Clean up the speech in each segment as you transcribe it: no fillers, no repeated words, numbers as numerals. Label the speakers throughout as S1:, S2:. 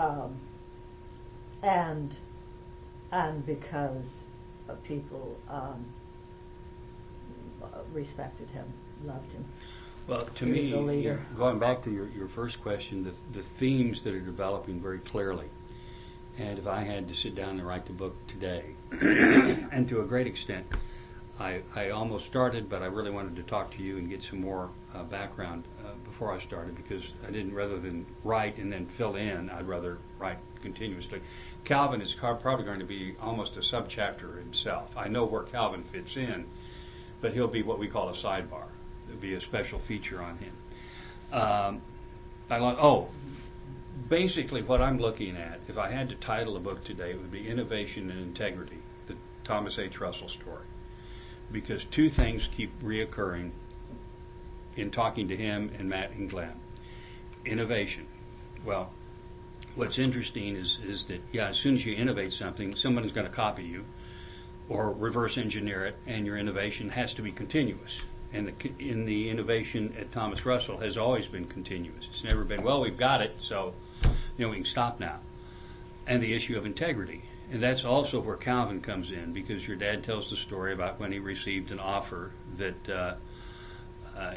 S1: um, and because people respected him, loved him.
S2: Well, to
S1: He
S2: me,
S1: was a leader.
S2: going back to your first question, the themes that are developing very clearly, and if I had to sit down and write the book today, and to a great extent, I almost started, but I really wanted to talk to you and get some more background before I started, because I didn't, rather than write and then fill in, I'd rather write continuously. Calvin is probably going to be almost a subchapter himself. I know where Calvin fits in, but he'll be what we call a sidebar. There'll be a special feature on him. Basically what I'm looking at, if I had to title a book today, it would be Innovation and Integrity, the Thomas H. Russell story. Because two things keep reoccurring in talking to him and Matt and Glenn. Innovation. Well, what's interesting is that, as soon as you innovate something, someone's going to copy you or reverse engineer it, and your innovation has to be continuous. And the innovation at Thomas Russell has always been continuous. It's never been, well, we've got it, so we can stop now. And the issue of integrity. And that's also where Calvin comes in, because your dad tells the story about when he received an offer that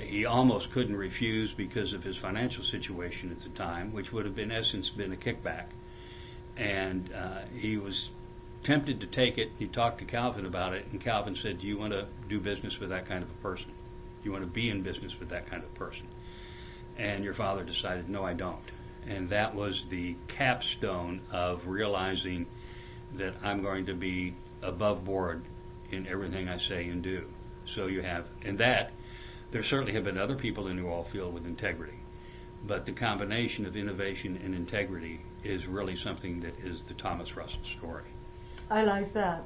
S2: he almost couldn't refuse because of his financial situation at the time, which would have in essence been a kickback. And he was tempted to take it. He talked to Calvin about it, and Calvin said, do you want to do business with that kind of a person? Do you want to be in business with that kind of person? And your father decided, no, I don't. And that was the capstone of realizing that I'm going to be above board in everything I say and do. So you have, and that, there certainly have been other people in the oil field with integrity, but the combination of innovation and integrity is really something that is the Thomas Russell story.
S1: I like that.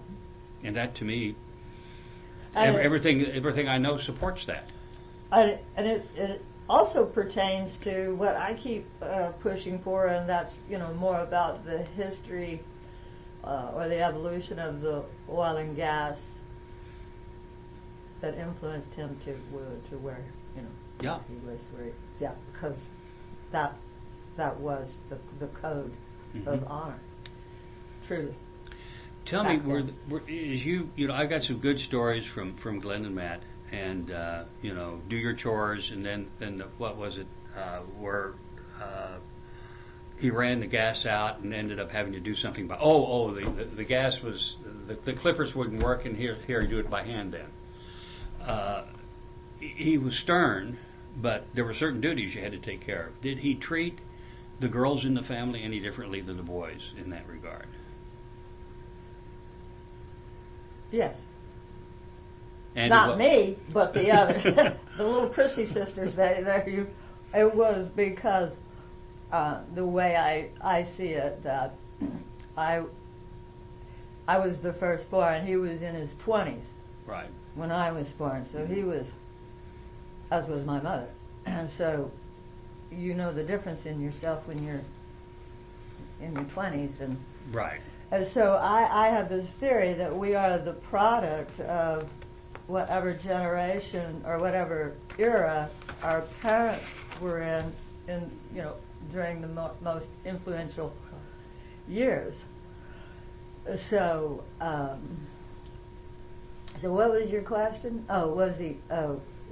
S2: And that, to me, everything I know supports that.
S1: And it also pertains to what I keep pushing for, and that's more about the history or the evolution of the oil and gas that influenced him to where he was where he, because that was the code of honor, truly.
S2: Tell me, I got some good stories from Glenn and Matt, and do your chores, and then what was it where he ran the gas out and ended up having to do something by the gas was the clippers wouldn't work, and here do it by hand then. He was stern, but there were certain duties you had to take care of. Did he treat the girls in the family any differently than the boys in that regard?
S1: Yes.
S2: And
S1: not me, but the other, the little Chrissy sisters. It was because the way I see it, that I was the firstborn. He was in his 20s.
S2: Right.
S1: When I was born, so he was, as was my mother, and so you know the difference in yourself when you're in your 20s, and
S2: right.
S1: And so I have this theory that we are the product of whatever generation or whatever era our parents were in during the most influential years. So. So what was your question?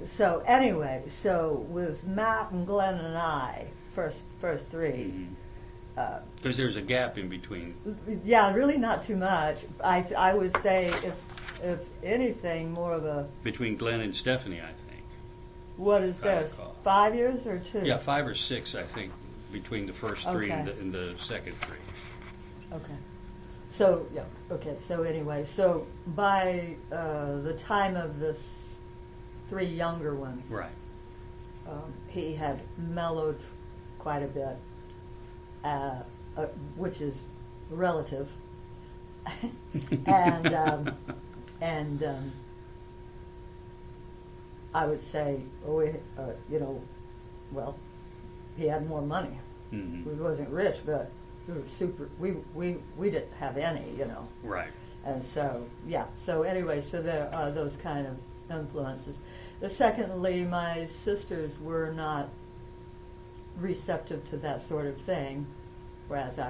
S1: So anyway, so with Matt and Glenn and I, first three.
S2: Because there's a gap in between.
S1: Yeah, really not too much. I would say, if anything, more of a...
S2: Between Glenn and Stephanie, I think.
S1: What is this, 5 years or 2?
S2: Yeah, 5 or 6, I think, between the first three and the second 3.
S1: Okay. So, so anyway, so by the time of the 3 younger ones,
S2: right,
S1: he had mellowed quite a bit, which is relative, and I would say, he had more money.
S2: Mm-hmm.
S1: He wasn't rich, but we were super. We didn't have any,
S2: Right.
S1: And so So anyway, so there are those kind of influences. Secondly, my sisters were not receptive to that sort of thing, whereas I